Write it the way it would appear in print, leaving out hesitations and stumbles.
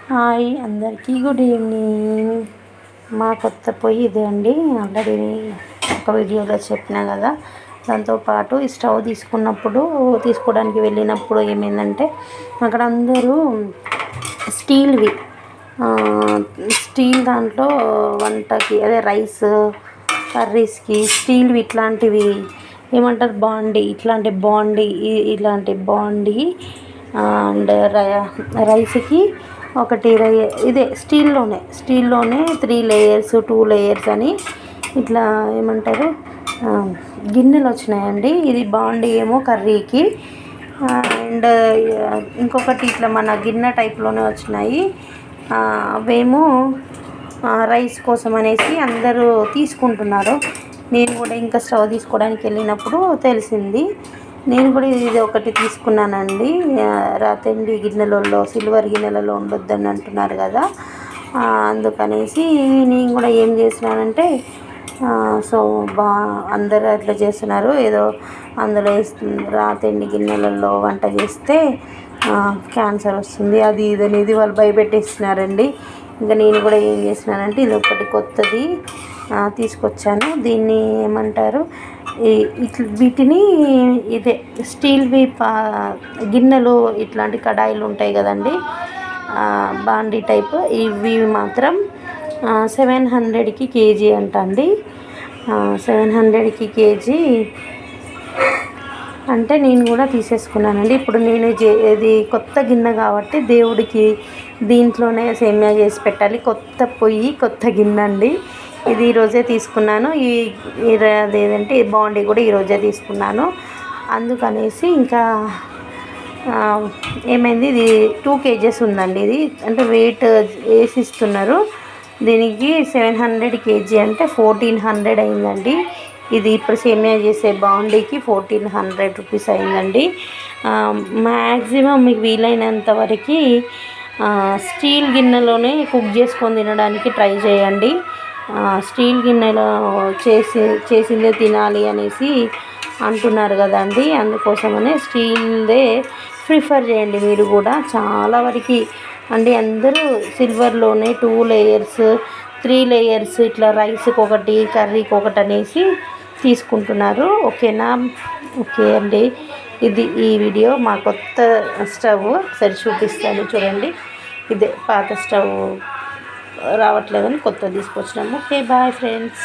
Hi అందరికీ good evening. మా కొత్త పొయ్యి ఇదే అండి. ఆల్రెడీ ఒక వీడియోలో చెప్పినా కదా. దాంతోపాటు ఈ స్టవ్ తీసుకోవడానికి వెళ్ళినప్పుడు ఏమైందంటే అక్కడ అందరూ స్టీల్వి స్టీల్ దాంట్లో వంటకి అదే రైస్ కర్రీస్కి స్టీల్వి ఇట్లాంటివి ఏమంటారు ఇలాంటి బాండీ అండ్ రైస్కి ఒకటి ఇదే స్టీల్లోనే 3 లేయర్స్ 2 లేయర్స్ అని ఇట్లా ఏమంటారు గిన్నెలు వచ్చినాయండి. ఇది బాండీ ఏమో కర్రీకి అండ్ ఇంకొకటి ఇట్లా మన గిన్నె టైప్లోనే వచ్చినాయి. అవేమో రైస్ కోసం అనేసి అందరూ తీసుకుంటున్నారు. నేను కూడా ఇంకా స్టవ్ తీసుకోవడానికి వెళ్ళినప్పుడు తెలిసింది. నేను కూడా ఇది ఒకటి తీసుకున్నానండి. రాతండి గిన్నెలలో సిల్వర్ గిన్నెలలో ఉండొద్దని అంటున్నారు కదా, అందుకనేసి నేను కూడా ఏం చేసినానంటే సో అందరూ అట్లా చేస్తున్నారు. ఏదో అందులో రాతండి గిన్నెలలో వంట చేస్తే క్యాన్సర్ వస్తుంది అది ఇది అనేది వాళ్ళు భయపెట్టేస్తున్నారండి. ఇంకా నేను కూడా ఏం చేసినానంటే ఇది ఒకటి కొత్తది తీసుకొచ్చాను. దీన్ని ఏమంటారు వీటిని ఇదే స్టీల్వి గిన్నెలు ఇట్లాంటి కడాయిలు ఉంటాయి కదండి, బాండీ టైప్. ఇవి మాత్రం 700కి కేజీ అంటండి. 700కి కేజీ అంటే నేను కూడా తీసేసుకున్నానండి. ఇప్పుడు నేను ఇది కొత్త గిన్నె కాబట్టి దేవుడికి దీంట్లోనే సేమ్యా చేసి పెట్టాలి. కొత్త పొయ్యి కొత్త గిన్నె అండి. ఇది ఈరోజే తీసుకున్నాను. అదేంటంటే బాండీ కూడా ఈరోజే తీసుకున్నాను. అందుకనేసి ఇంకా ఏమైంది, ఇది 2 kgs ఉందండి. ఇది అంటే వెయిట్ వేసి ఇస్తున్నారు. దీనికి 700 kg అంటే 1400 అయిందండి. ఇది ఇప్పుడు సేమియా చేసే బాండీకి 1400 రూపీస్ అయిందండి. మ్యాక్సిమం మీకు వీలైనంత వరకు స్టీల్ గిన్నెలోనే కుక్ చేసుకొని తినడానికి ట్రై చేయండి. స్టీల్ గిన్నెలో చేసిందే తినాలి అనేసి అంటున్నారు కదండి, అందుకోసమనే స్టీల్దే ప్రిఫర్ చేయండి మీరు కూడా. చాలా వరకు అండి అందరూ సిల్వర్లోనే 2 లేయర్స్ 3 లేయర్స్ ఇట్లా రైస్కి ఒకటి కర్రీకి ఒకటి అనేసి తీసుకుంటున్నారు. ఓకేనా? ఓకే అండి. ఇది ఈ వీడియో మా కొత్త స్టవ్ ఒకసారి చూపిస్తాను చూడండి. ఇదే పాత స్టవ్ రావట్లేదని కొత్తది తీసుకొచ్చినాము. Okay bye friends.